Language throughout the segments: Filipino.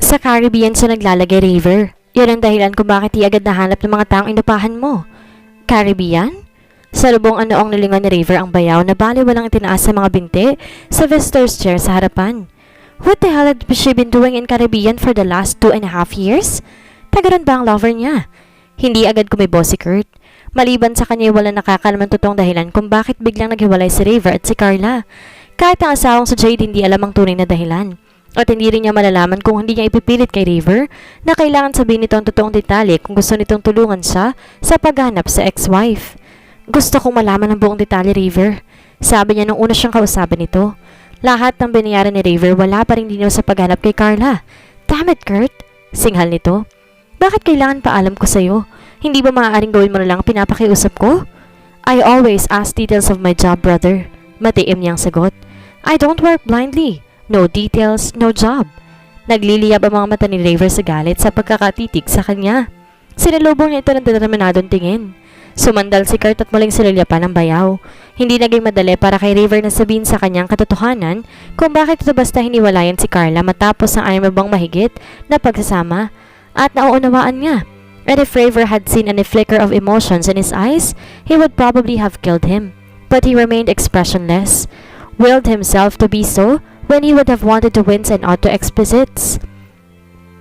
Sa Caribbean sa naglalagay river. Yun ang dahilan kung bakit di agad nahanap ng mga taong inupahan mo. Caribbean? Sa lubong anoong nalingon ni River ang bayaw na bali walang itinaas sa mga binti sa visitor's chair sa harapan. What the hell had she been doing in Caribbean for the last 2.5 years? Tagaran ba ang lover niya? Hindi agad kumibo si Kurt. Maliban sa kanya wala nakakalaman totoong dahilan kung bakit biglang naghiwalay si River at si Carla. Kahit ang asawang si Jade hindi alam ang tunay na dahilan. At hindi rin niya malalaman kung hindi niya ipipilit kay River na kailangan sabihin nito ang totoong detalye kung gusto nitong tulungan siya sa paghanap sa ex-wife. Gusto kong malaman ang buong detalye, River. Sabi niya nung una siyang kausapin nito. Lahat ng binayaran ni River wala pa rin linaw sa paghanap kay Carla. Damn it, Kurt! Singhal nito. Bakit kailangan pa alam ko sa'yo? Hindi ba maaaring gawin mo na lang pinapakiusap ko? I always ask details of my job, brother. Matiim niyang sagot. I don't work blindly. No details, no job. Nagliliyab ang mga mata ni River sa galit sa pagkakatitig sa kanya. Sinalubong niya ito ng determinadong tingin. Sumandal si Kurt at muling sinulyapan ng bayaw. Hindi naging madali para kay River na sabihin sa kanyang katotohanan kung bakit ito basta hiniwalayan si Carla matapos ang ayaw mabang mahigit na pagsasama. At nauunawaan niya. And if River had seen any flicker of emotions in his eyes, he would probably have killed him. But he remained expressionless, willed himself to be so when he would have wanted to wince and ought to explicits.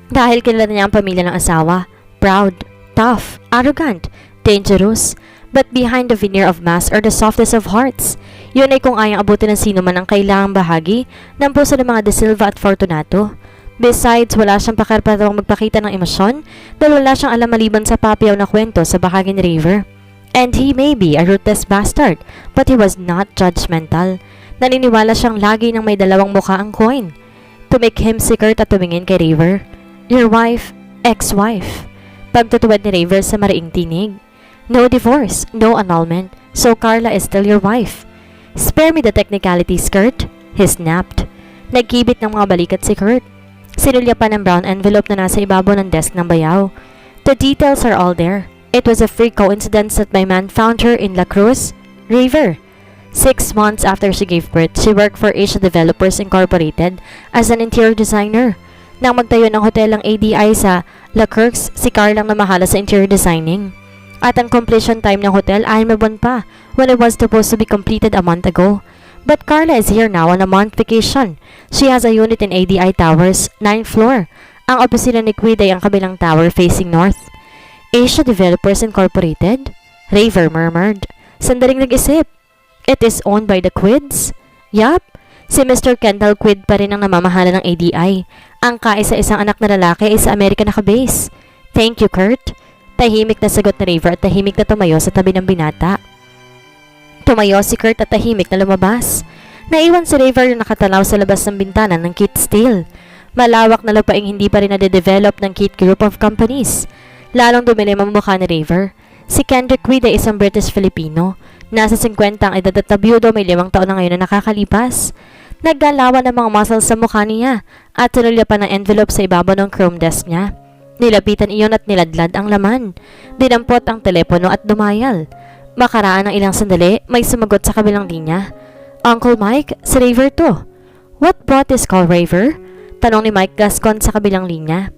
Dahil kilala niya ang pamilya ng asawa. Proud, tough, arrogant, dangerous, but behind the veneer of mask are the softest of hearts. Yun ay kung ayang abutin ng sino man ang kailangang bahagi ng puso ng mga De Silva at Fortunato. Besides, wala siyang pakarapatang magpakita ng emosyon dahil wala siyang alam maliban sa papiyaw na kwento sa bahagi ni River. And he may be a ruthless bastard, but he was not judgmental. Naniniwala siyang lagi ng may dalawang mukha ang coin. Tumikhim si Kurt at tumingin kay River. Your wife, ex-wife. Pagtutuwad ni River sa mariing tinig. No divorce, no annulment, so Carla is still your wife. Spare me the technicalities, Kurt. He snapped. Nagkibit ng mga balikat si Kurt. Sinulya pa ng brown envelope na nasa ibabaw ng desk ng bayaw. The details are all there. It was a freak coincidence that my man found her in La Cruz, River. 6 months after she gave birth, she worked for Asia Developers Incorporated as an interior designer. Nang magtayo ng hotel ang ADI sa La Cruz, si Carla ang namahala sa interior designing. At ang completion time ng hotel ay mabuwan pa when it was supposed to be completed a month ago. But Carla is here now on a month vacation. She has a unit in ADI Towers, 9th floor. Ang opisina ni Quid ay ang kabilang tower facing north. Asia Developers Incorporated? River murmured. Sandaling nag-isip. It is owned by the Quids? Yup. Si Mr. Kendall Quid pa rin ang namamahala ng ADI. Ang kaisa-isang anak na lalaki ay sa Amerika nakabase. Thank you, Kurt. Tahimik na sagot ni River at tahimik na tumayo sa tabi ng binata. Tumayo si Kurt at tahimik na lumabas. Naiwan si River na nakatalaw sa labas ng bintana ng Kit Steel. Malawak na lupaing hindi pa rin nade-develop ng Kit Group of Companies. Lalong dumilim ang mukha ni River. Si Kendrick Quid ay isang British-Filipino. Nasa 50 ang edad at tabyudo, may 5 taon na ngayon na nakakalipas. Naggalawan ng mga muscles sa mukha niya at sinulya pa ng envelope sa ibabaw ng chrome desk niya. Nilapitan iyon at niladlad ang laman. Dinampot ang telepono at dumayal. Makaraan ng ilang sandali, may sumagot sa kabilang linya. Uncle Mike, si River to. What brought this call, River? Tanong ni Mike Gascon sa kabilang linya.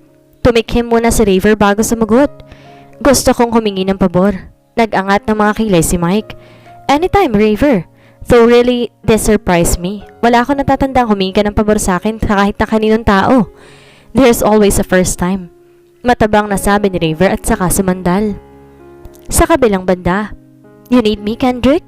Tumikhim muna si River bago sumagot. Gusto kong humingi ng pabor. Nag-angat ng mga kilay si Mike. Anytime, River. Though really, this surprised me. Wala akong natatandang humingi ka ng pabor sa akin kahit na kaninong tao. There's always a first time. Matabang nasabi ni River at saka sumandal. Sa kabilang banda, You need me, Kendrick?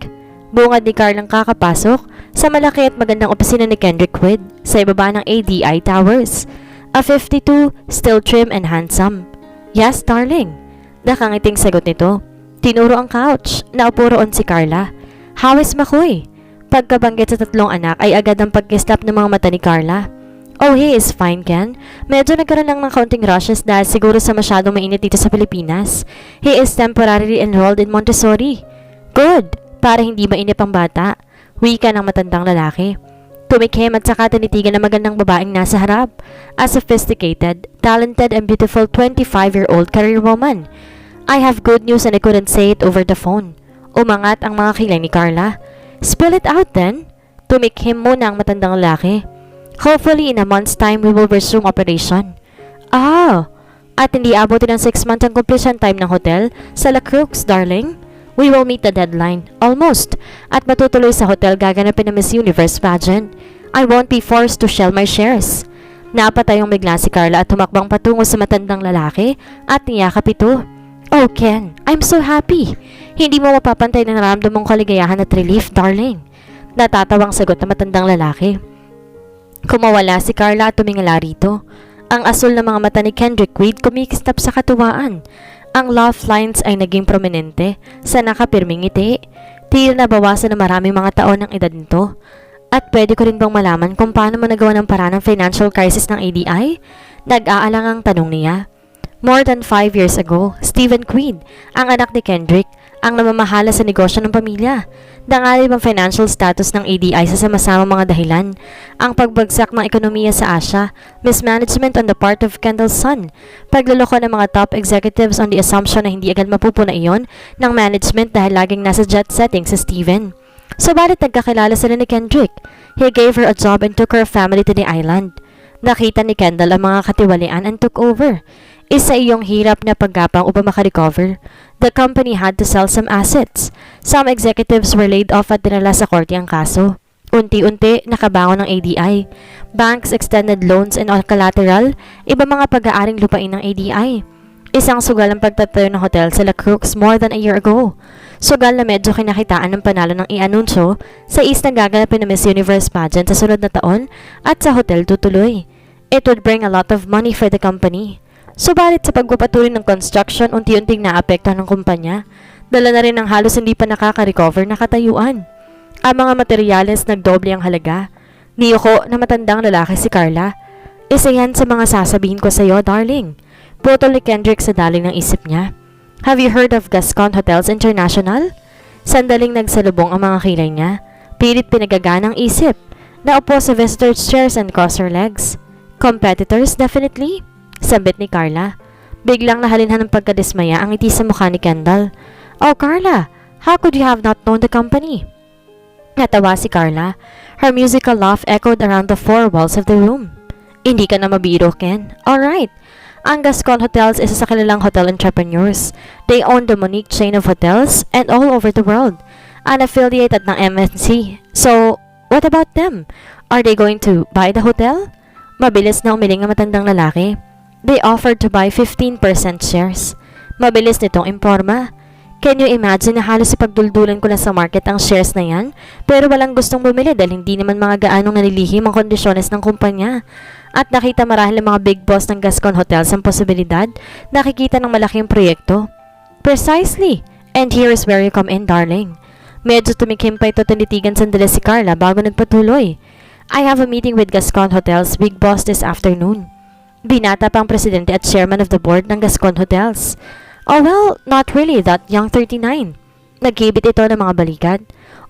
Bungad ni Carl ang kakapasok sa malaki at magandang opisina ni Kendrick Quid sa ibaba ng ADI Towers. A 52, still trim and handsome. Yes, darling. Nakangiting sagot nito. Tinuro ang couch. Naupo roon si Carla. How is Makoy? Pagkabanggit sa 3 anak ay agad ang pagkislap ng mga mata ni Carla. Oh, he is fine, Ken. Medyo nagkaroon lang ng counting rushes dahil siguro sa masyadong mainit dito sa Pilipinas. He is temporarily enrolled in Montessori. Good, para hindi mainip ang bata. Wika ng matandang lalaki. Tumikhim at saka tinitigan ng magandang babaeng nasa harap. A sophisticated, talented and beautiful 25-year-old career woman. I have good news and I couldn't say it over the phone. Umangat ang mga kilay ni Carla. Spill it out then. Tumikhim muna ang matandang lalaki. Hopefully in a month's time we will resume operation. Ah, at hindi abutin ng 6 months ang completion time ng hotel sa La Crux, darling. We will meet the deadline, almost, at matutuloy sa hotel gaganapin ng Miss Universe pageant. I won't be forced to sell my shares. Napatayong bigla si Carla at tumakbang patungo sa matandang lalaki at niyakap ito. Oh Ken, I'm so happy. Hindi mo mapapantay na nararamdaman mong kaligayahan at relief, darling. Natatawang sagot ng matandang lalaki. Kumawala si Carla at tumingala rito. Ang asul na mga mata ni Kendrick Reed kumikistap sa katuwaan. Ang laugh lines ay naging prominente sa nakapirming ngiti. Tila nabawasan na maraming mga taon ng edad nito. At pwede ko rin bang malaman kung paano mo nagawa ng paraan ng financial crisis ng ADI? Nag-aalang ang tanong niya. More than 5 years ago, Stephen Quinn, ang anak ni Kendrick, ang namamahala sa negosyo ng pamilya. Dangalib ang financial status ng ADI sa sama-samang mga dahilan. Ang pagbagsak ng ekonomiya sa Asia, mismanagement on the part of Kendall's son, pagluloko ng mga top executives on the assumption na hindi agad mapupuna iyon ng management dahil laging nasa jet setting sa Steven. Subalit nagkakilala sila ni Kendrick. He gave her a job and took her family to the island. Nakita ni Kendall ang mga katiwalian and took over. Isa iyong hirap na paggapang upang makarecover. The company had to sell some assets. Some executives were laid off at dinala sa korte ang kaso. Unti-unti nakabangon ng ADI. Banks extended loans and all collateral, iba mga pag-aaring lupain ng ADI. Isang sugal ang pagtatayo ng hotel sa La Crux more than a year ago. Sugal na medyo kinakitaan ng panalo ng i-anunsyo sa isang gaganapin na Miss Universe pageant sa sunod na taon at sa hotel tutuloy. It would bring a lot of money for the company. Subalit sa pagpapatuloy ng construction, unti-unting naapektuhan ng kumpanya. Dala na rin ang halos hindi pa nakaka-recover na katayuan. Ang mga materyales nagdoble ang halaga. Niyoko na matandang lalaki si Carla. Isa yan sa mga sasabihin ko sa iyo, darling. Putol ni Kendrick sa daling ng isip niya. Have you heard of Gascon Hotels International? Sandaling nagsalubong ang mga kilay niya. Pilit pinagaganang isip. Naupo sa visitor's chairs and crossed her legs. Competitors, definitely. Sambit ni Carla. Biglang nahalinhan ng pagkadismaya ang ngiti sa mukha ni Kendall. Oh Carla, how could you have not known the company? Natawa si Carla. Her musical laugh echoed around the four walls of the room. Hindi ka na mabiro, Ken. Alright. Ang Gascon Hotels isa sa kanilang hotel entrepreneurs. They own the Monique chain of hotels and all over the world. An affiliate at ng MNC. So, what about them? Are they going to buy the hotel? Mabilis na umiling ang matandang lalaki. They offered to buy 15% shares. Mabilis nitong imporma. Can you imagine na halos ipagduldulan ko na sa market ang shares na yan? Pero walang gustong bumili dahil hindi naman mga gaanong nalilihim ang kondisyones ng kumpanya. At nakita marahil ng mga big boss ng Gascon Hotels ang posibilidad, nakikita ng malaking proyekto. Precisely. And here is where you come in, darling. Medyo tumikim pa ito tinitigan sandali si Carla bago nagpatuloy. I have a meeting with Gascon Hotels big boss this afternoon. Binata pang presidente at chairman of the board ng Gascon Hotels. Oh well, not really that young 39. Nagkibit ito ng mga balikat.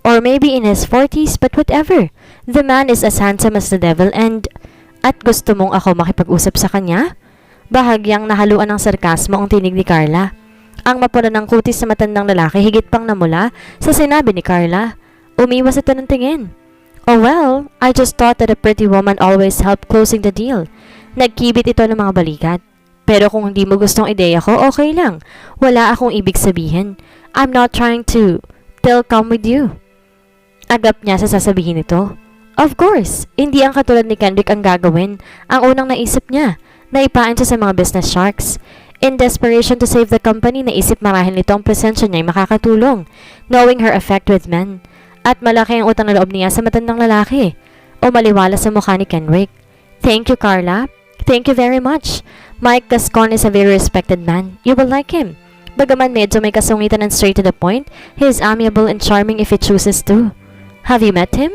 Or maybe in his 40s, but whatever. The man is as handsome as the devil and... At gusto mong ako makipag-usap sa kanya? Bahagyang nahaluan ng sarkasmo ang tinig ni Carla. Ang mapula ng kutis sa matandang lalaki higit pang namula sa sinabi ni Carla. Umiwas ito ng tingin. Oh well, I just thought that a pretty woman always helped closing the deal. Nagkibit ito ng mga balikat. Pero kung hindi mo gustong ideya ko, okay lang. Wala akong ibig sabihin. I'm not trying to till come with you. Agap niya sa sasabihin nito. Of course, hindi ang katulad ni Kendrick ang gagawin. Ang unang naisip niya, naipain siya sa mga business sharks. In desperation to save the company, naisip marahil nito ang presensya niya ay makakatulong, knowing her effect with men. At malaki ang utang na loob niya sa matandang lalaki. O maliwala sa mukha ni Kendrick. Thank you, Carla. Thank you very much. Mike Gascon is a very respected man. You will like him. Bagaman medyo may kasungitan and straight to the point, he is amiable and charming if he chooses to. Have you met him?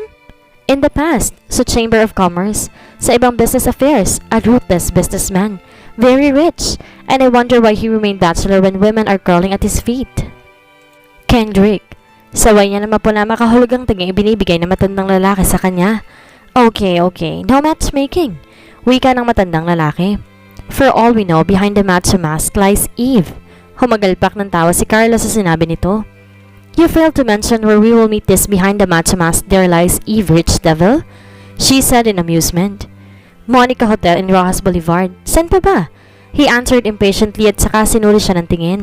In the past, sa Chamber of Commerce, sa ibang business affairs, a ruthless businessman, very rich, and I wonder why he remained bachelor when women are curling at his feet. Kendrick, saway niya na mapula makahulugang tingin ibinibigay ng matandang lalaki sa kanya. Okay, no matchmaking. Wika ng matandang lalaki. For all we know, behind the macho mask lies Eve. Humagalpak ng tawa si Carla sa sinabi nito. You failed to mention where we will meet this behind the macho mask there lies Eve, rich devil? She said in amusement. Monica Hotel in Rojas Boulevard. San pa ba? He answered impatiently at saka sinuri siya ng tingin.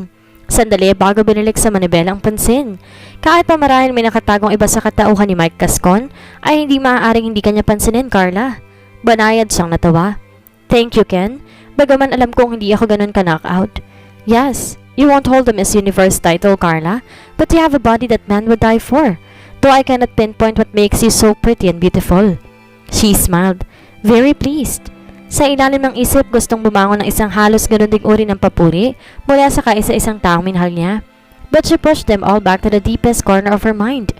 Sandali bago binilik sa manibela ang pansin. Kahit pa marahil may nakatagong iba sa katauhan ni Mike Gascon, ay hindi maaaring hindi kanya pansinin, Carla. Banayad siyang natawa. Thank you, Ken. Bagaman alam kong hindi ako ganun ka-knockout. Yes, you won't hold the Miss Universe title, Carla, but you have a body that man would die for. Though I cannot pinpoint what makes you so pretty and beautiful. She smiled, very pleased. Sa ilalim ng isip, gustong bumangon ng isang halos ganun ding uri ng papuri mula sa kaisa-isang taong minahal niya. But she pushed them all back to the deepest corner of her mind.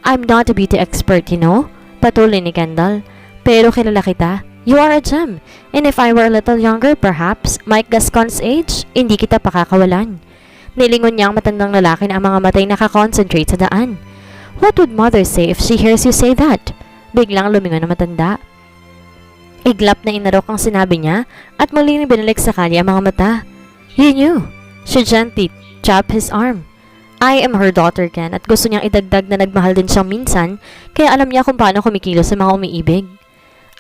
I'm not a beauty expert, you know, patuloy ni Kendall. Pero kilala kita. You are a gem. And if I were a little younger, perhaps, Mike Gascon's age, hindi kita pakakawalan. Nilingon niya ang matandang lalaki na ang mga matay nakakonsentrate sa daan. What would mother say if she hears you say that? Biglang lumingon na matanda. Iglap na inarok ang sinabi niya at muli binalik sa kanya ang mga mata. You knew. She gently tapped his arm. I am her daughter, Ken, at gusto niyang idagdag na nagmahal din siyang minsan, kaya alam niya kung paano kumikilos sa mga umiibig.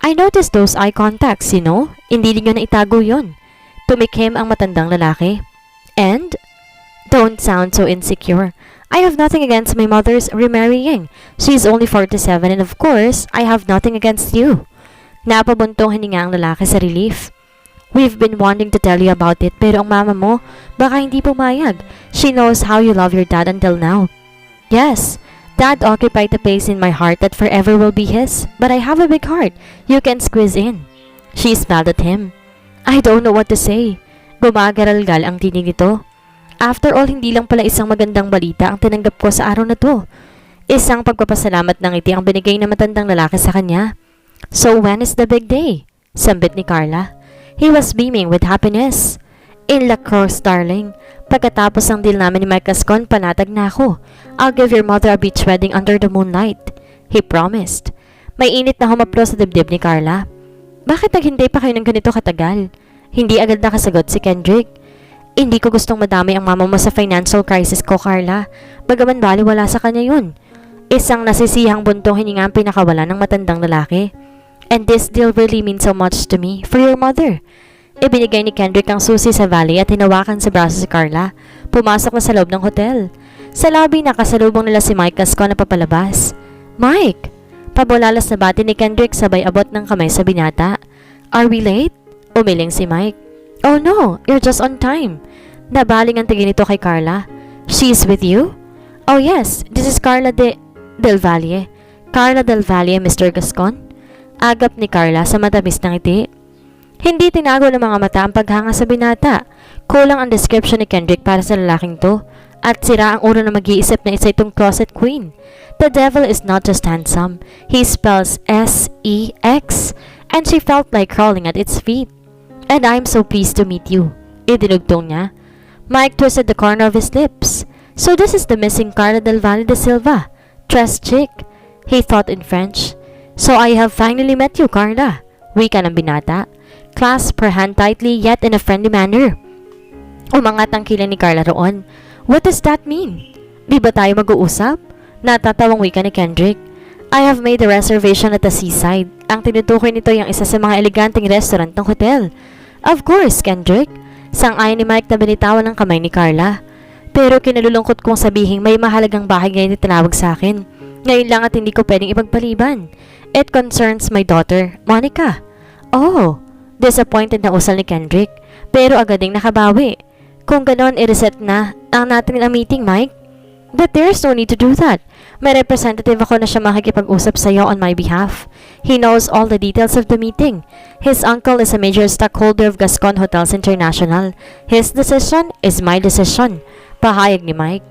I noticed those eye contacts, you know. Hindi din niyo na itago yun. Tumikim ang matandang lalaki. And? Don't sound so insecure. I have nothing against my mother's remarrying. She is only 47 and of course, I have nothing against you. Napabuntong hininga ang lalaki sa relief. We've been wanting to tell you about it pero ang mama mo, baka hindi pumayag. She knows how you love your dad until now. Yes, Dad occupied the place in my heart that forever will be his, but I have a big heart. You can squeeze in. She smiled at him. I don't know what to say. Gumagaralgal ang tinig nito. After all, hindi lang pala isang magandang balita ang tinanggap ko sa araw na to. Isang pagpapasalamat ng ngiti ang binigay ng matandang lalaki sa kanya. So when is the big day? Sambit ni Carla. He was beaming with happiness. In la course, darling. Pagkatapos ng deal namin ni Mike Gascon, panatag na ako. I'll give your mother a beach wedding under the moonlight. He promised. May init na humaplo sa dibdib ni Carla. Bakit naghintay pa kayo ng ganito katagal? Hindi agad nakasagot si Kendrick. Hindi ko gustong madami ang mama mo sa financial crisis ko, Carla. Bagaman baliwala sa kanya yun. Isang nasisihang buntong hininga ang pinakawala ng matandang lalaki. And this deal really means so much to me, for your mother. Ibinigay ni Kendrick ang susi sa valley at hinawakan sa braso si Carla. Pumasok na sa loob ng hotel. Sa lobby, nakasalubong nila si Mike Gascon na papalabas. Mike! Pabulalas na bati ni Kendrick sabay abot ng kamay sa binata. Are we late? Umiling si Mike. Oh no, you're just on time. Nabaling ang tingin nito kay Carla. She's with you? Oh yes, this is Carla Del Valle. Carla Del Valle, Mr. Gascon? Agap ni Carla sa matamis ng ngiti. Hindi tinago ng mga mata ang paghanga sa binata. Kulang ang description ni Kendrick para sa lalaking to. At sira ang ulo na mag-iisip na isa itong closet queen. The devil is not just handsome. He spells S-E-X. And she felt like crawling at its feet. And I'm so pleased to meet you. Idinugtong niya. Mike twisted the corner of his lips. So this is the missing Carla Del Valle de Silva. Trust chick. He thought in French. So I have finally met you, Carla. Wika ng binata. Clasped her hand tightly yet in a friendly manner. Umangat ang kilay ni Carla roon. What does that mean? Di ba tayo mag-uusap? Natatawang wika ni Kendrick. I have made a reservation at the seaside. Ang tinutukoy nito yung isa sa mga eleganteng restaurant ng hotel. Of course, Kendrick. Sang-ayon ni Mike na binitawan ng kamay ni Carla. Pero kinalulungkot kong sabihin may mahalagang bahay ngayon na tinawag sa akin. Ngayon lang at hindi ko pwedeng ipagpaliban. It concerns my daughter, Monica. Oh, disappointed na usal ni Kendrick. Pero agad ding nakabawi. Kung ganon, i-reset na ang natin ang meeting, Mike. But there's no need to do that. May representative ako na siya makikipag-usap sa'yo on my behalf. He knows all the details of the meeting. His uncle is a major stockholder of Gascon Hotels International. His decision is my decision. Pahayag ni Mike.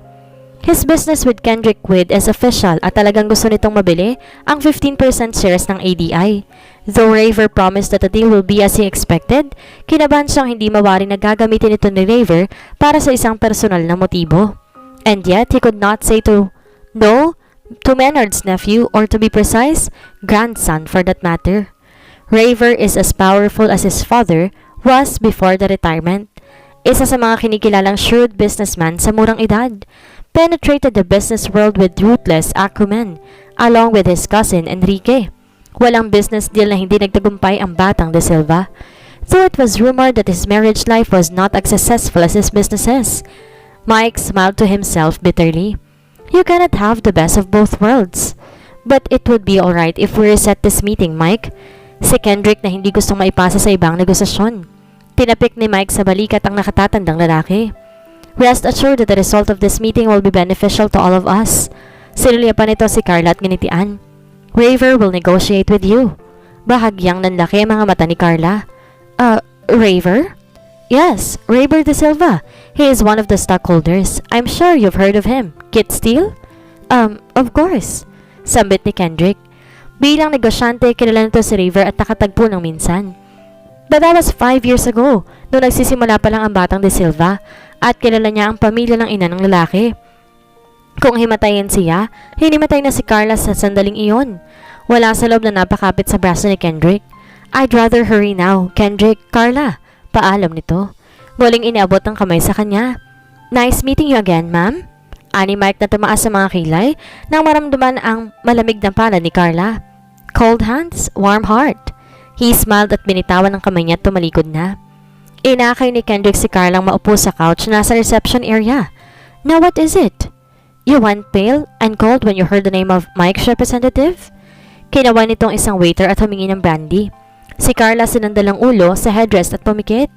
His business with Kendrick Quid is official at talagang gusto nitong mabili ang 15% shares ng ADI. Though Raver promised that the deal will be as he expected, kinabahan siyang hindi mawari na gagamitin ito ni Raver para sa isang personal na motibo. And yet, he could not say no to Maynard's nephew or to be precise, grandson for that matter. Raver is as powerful as his father was before the retirement. Isa sa mga kinikilalang shrewd businessman sa murang edad. Penetrated the business world with ruthless acumen, along with his cousin Enrique. Walang business deal na hindi nagtagumpay ang batang de Silva. though it was rumored that his marriage life was not as successful as his businesses. Mike smiled to himself bitterly. You cannot have the best of both worlds. But it would be alright if we reset this meeting, Mike. Si Kendrick na hindi gustong maipasa sa ibang negosasyon. Tinapik ni Mike sa balikat ang nakatatandang lalaki. Rest assured that the result of this meeting will be beneficial to all of us. Sinulyapan nito si Carla at nginitian. Raver will negotiate with you. Bahagyang nanlaki ang mga mata ni Carla. Raver? Yes, Raver de Silva. He is one of the stockholders. I'm sure you've heard of him. Kit Steele? Of course. Sambit ni Kendrick. Bilang negosyante, kilala nito si Raver at nakatagpo ng minsan. But that was 5 years ago, noong nagsisimula pa lang ang batang de Silva, at kilala niya ang pamilya ng ina ng lalaki. Kung himatayin siya, hinimatay na si Carla sa sandaling iyon. Wala sa loob na napakapit sa braso ni Kendrick. I'd rather hurry now, Kendrick. Carla, paalam nito. Muling iniabot ang kamay sa kanya. Nice meeting you again, ma'am. Ani Mike na tumaas sa mga kilay nang maramdaman ang malamig na palad ni Carla. Cold hands, warm heart. He smiled at binitawan ang kamay niya at tumalikod na. Inakay ni Kendrick si Carla maupo sa couch na sa reception area. Now what is it? You went pale and cold when you heard the name of Mike's representative? Kinawan nitong isang waiter at humingi ng brandy. Si Carla sinandalang ulo sa headrest at pumikit.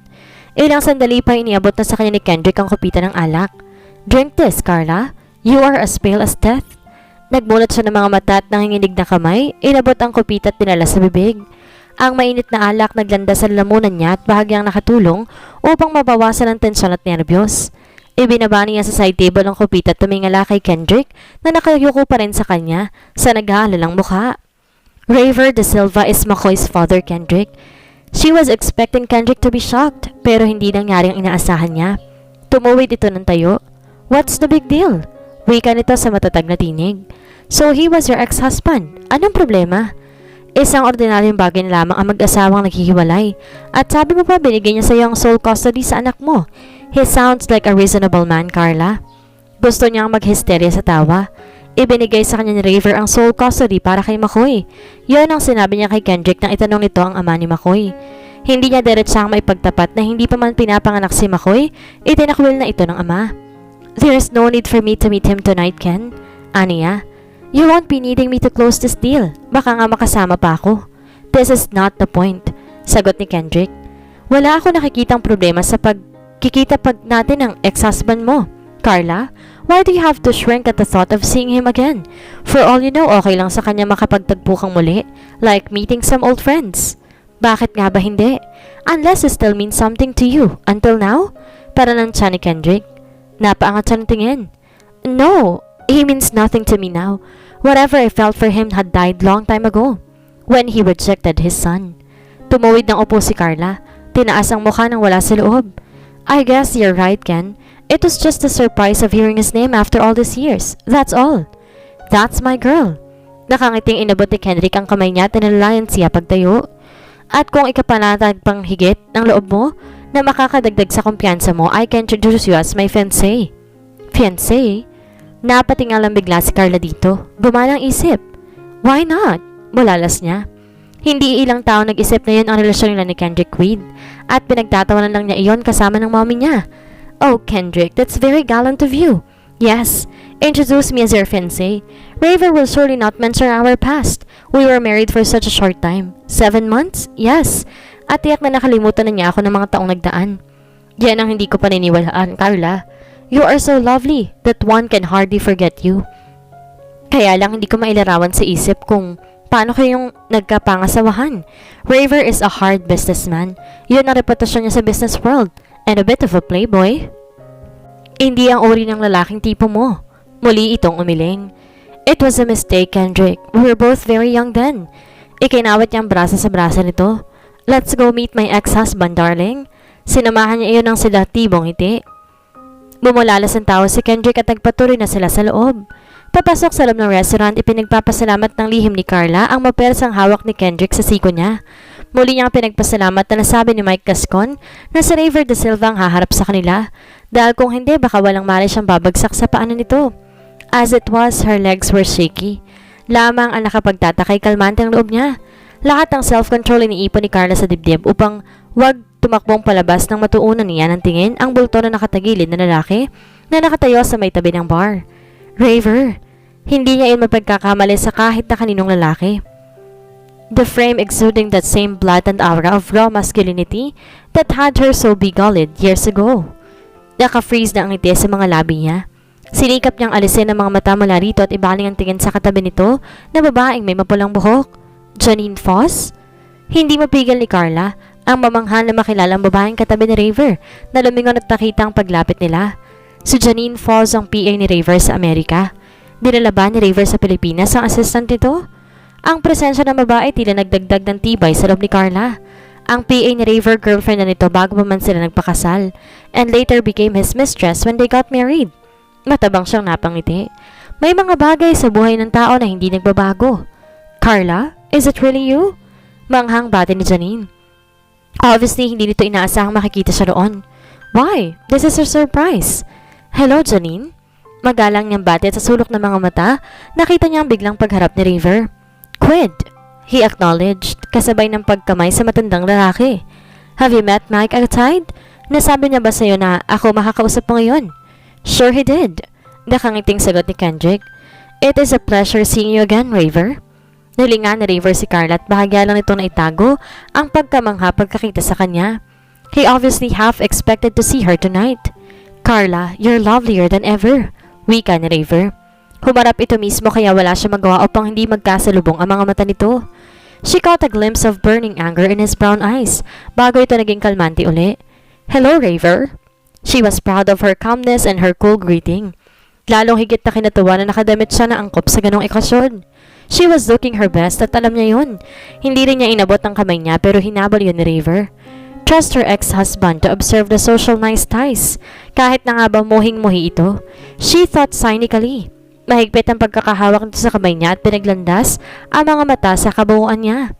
Ilang sandali pa iniabot na sa kanya ni Kendrick ang kupita ng alak. Drink this, Carla. You are as pale as death. Nagmulat siya ng mga mata at nanginginig na kamay, inabot ang kupita at pinala sa bibig. Ang mainit na alak naglanda sa lalamunan niya at bahagyang nakatulong upang mabawasan ang tensyon at nerbiyos. Ibinaba niya sa side table ang kupita at tumingala kay Kendrick na nakayuko pa rin sa kanya sa nag-aalalang mukha. Raver de Silva is McCoy's father, Kendrick. She was expecting Kendrick to be shocked pero hindi nangyari ang inaasahan niya. Tumuwid ito ng tayo. What's the big deal? Wika nito sa matatag na tinig. So he was your ex-husband. Anong problema? Isang ordinaryong bagay na lamang ang mag-asawang naghihiwalay. At sabi mo pa binigay niya sa iyo ang sole custody sa anak mo. He sounds like a reasonable man, Carla. Gusto niyang maghysteria sa tawa. Ibinigay sa kanya ni Raver ang sole custody para kay McCoy. Yon ang sinabi niya kay Kendrick nang itanong nito ang ama ni McCoy. Hindi niya diretsang maipagtapat na hindi pa man pinapanganak si McCoy, itinakwil na ito ng ama. There's no need for me to meet him tonight, Ken. Aniya, you won't be needing me to close this deal. Baka nga makasama pa ako. This is not the point, sagot ni Kendrick. Wala ako nakikitang problema sa pagkikita natin ng ex-husband mo. Carla, why do you have to shrink at the thought of seeing him again? For all you know, okay lang sa kanya makapagtagpo kang muli, like meeting some old friends. Bakit nga ba hindi? Unless it still means something to you. Until now? Para ng tiyan ni Kendrick. Napaangat siya ng tingin. No, he means nothing to me now. Whatever I felt for him had died long time ago, when he rejected his son. Tumuwid ng upo si Carla. Tinaas ang mukha nang wala sa loob. I guess you're right, Ken. It was just the surprise of hearing his name after all these years. That's all. That's my girl. Nakangiting inabot ni Kendrick ang kamay niya at inalalayan siya pagtayo. At kung ikapanatag pang higit ng loob mo na makakadagdag sa kumpiyansa mo, I can introduce you as my fiancé. Fiancé? Napatingalang bigla si Carla dito. Bumanang isip. Why not? Mulalas niya. Hindi ilang tao nag-isip na yun ang relasyon nila ni Kendrick Reed at pinagtatawanan lang niya iyon kasama ng mommy niya. Oh, Kendrick, that's very gallant of you. Yes, introduce me as your fiancé. Raver will surely not mention our past. We were married for such a short time. 7 months? Yes. At tiyak na nakalimutan na niya ako ng mga taong nagdaan. Yan ang hindi ko paniniwalaan, Carla. You are so lovely that one can hardly forget you. Kaya lang hindi ko mailarawan sa isip kung paano kayong nagkapangasawahan. Raver is a hard businessman. Yun ang reputasyon niya sa business world. And a bit of a playboy. Hindi ang uri ng lalaking tipo mo. Muli itong umiling. It was a mistake, Kendrick. We were both very young then. Ikinawat niya ang brasa sa brasa nito. Let's go meet my ex-husband, darling. Sinamahan niya iyon ng sedatibong ngiti. Bumulalas ang tao si Kendrick at nagpatuloy na sila sa loob. Papasok sa loob ng restaurant, ipinagpapasalamat ng lihim ni Carla ang mapersang hawak ni Kendrick sa siko niya. Muli niyang pinagpasalamat na nasabi ni Mike Gascon na si Raver de Silva ang haharap sa kanila dahil kung hindi baka walang mali siyang babagsak sa paanan nito. As it was, her legs were shaky. Lamang ang nakapagtatakay kalmante ang loob niya. Lahat ng self-control iniipon ni Carla sa dibdib upang wag tumakbong palabas ng matuunan niya ng tingin ang bulto na nakatagilid na lalaki na nakatayo sa may tabi ng bar. Raver, hindi niya yun mapagkakamali sa kahit na kaninong lalaki. The frame exuding that same blatant aura of raw masculinity that had her so beguiled years ago. Naka-freeze na ang ngiti sa mga labi niya. Sinikap niyang alisin ang mga mata mula rito at ibaling ang tingin sa katabi nito na babaeng may mapulang buhok. Janine Foss? Hindi mapigil ni Carla ang mamangha na makilalang babaeng katabi ni Raver na lumingon at nakita ang paglapit nila. Si Janine Foss ang PA ni Raver sa Amerika. Dinala ba ni Raver sa Pilipinas ang assistant nito? Ang presensya ng babae tila nagdagdag ng tibay sa loob ni Carla. Ang PA ni Raver girlfriend na nito bago pa man sila nagpakasal and later became his mistress when they got married. Matabang siyang napangiti. May mga bagay sa buhay ng tao na hindi nagbabago. Carla, is it really you? Manghang bati ni Janine. Obviously, hindi nito inaasahang makikita siya roon. Why? This is a surprise. Hello, Janine. Magalang niyang bati at sa sulok ng mga mata, nakita niya ang biglang pagharap ni Raver. Quid, he acknowledged, kasabay ng pagkamay sa matandang lalaki. Have you met Mike outside? Nasabi niya ba sa'yo na ako makakausap mo ngayon? Sure he did. Nakangiting sagot ni Kendrick. It is a pleasure seeing you again, Raver. Nilingan ni Raver si Carla at bahagya lang nito na itago ang pagkamangha pagkakita sa kanya. He obviously half expected to see her tonight. Carla, you're lovelier than ever, wika ni Raver. Humarap ito mismo kaya wala siya magawa upang hindi magkasalubong ang mga mata nito. She caught a glimpse of burning anger in his brown eyes bago ito naging kalmante uli. Hello, Raver. She was proud of her calmness and her cool greeting. Lalong higit na kinatuwa na nakadamit siya na angkop sa ganong okasyon. She was looking her best at alam niya yun. Hindi rin niya inabot ang kamay niya pero hinabol yun ni Raver. Trust her ex-husband to observe the social niceties. Kahit na nga ba muhing-muhi ito. She thought cynically. Mahigpit ang pagkakahawak nito sa kamay niya at pinaglandas ang mga mata sa kabuuan niya.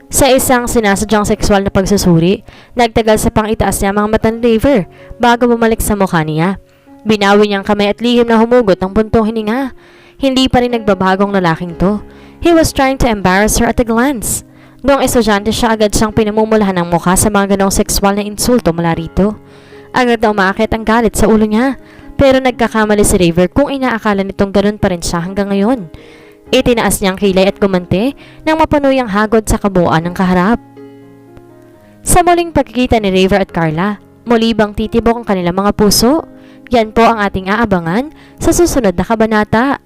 Sa isang sinasadyang sexual na pagsusuri, nagtagal sa pangitaas niya ang mga mata ni Raver bago bumalik sa mukha niya. Binawi niyang kamay at lihim na humugot ng buntong hininga. Hindi pa rin nagbabagong lalaking to. He was trying to embarrass her at a glance. Noong estudyante siya, agad siyang pinamumulahan ng mukha sa mga ganong sexual na insulto mula rito. Agad na umaakit ang galit sa ulo niya. Pero nagkakamali si Raver kung inaakala nitong ganun pa rin siya hanggang ngayon. Itinaas niyang kilay at gumante nang mapunoy ang hagod sa kabuuan ng kaharap. Sa muling pagkikita ni Raver at Carla, muli bang titibok ang kanilang mga puso? Yan po ang ating aabangan sa susunod na kabanata.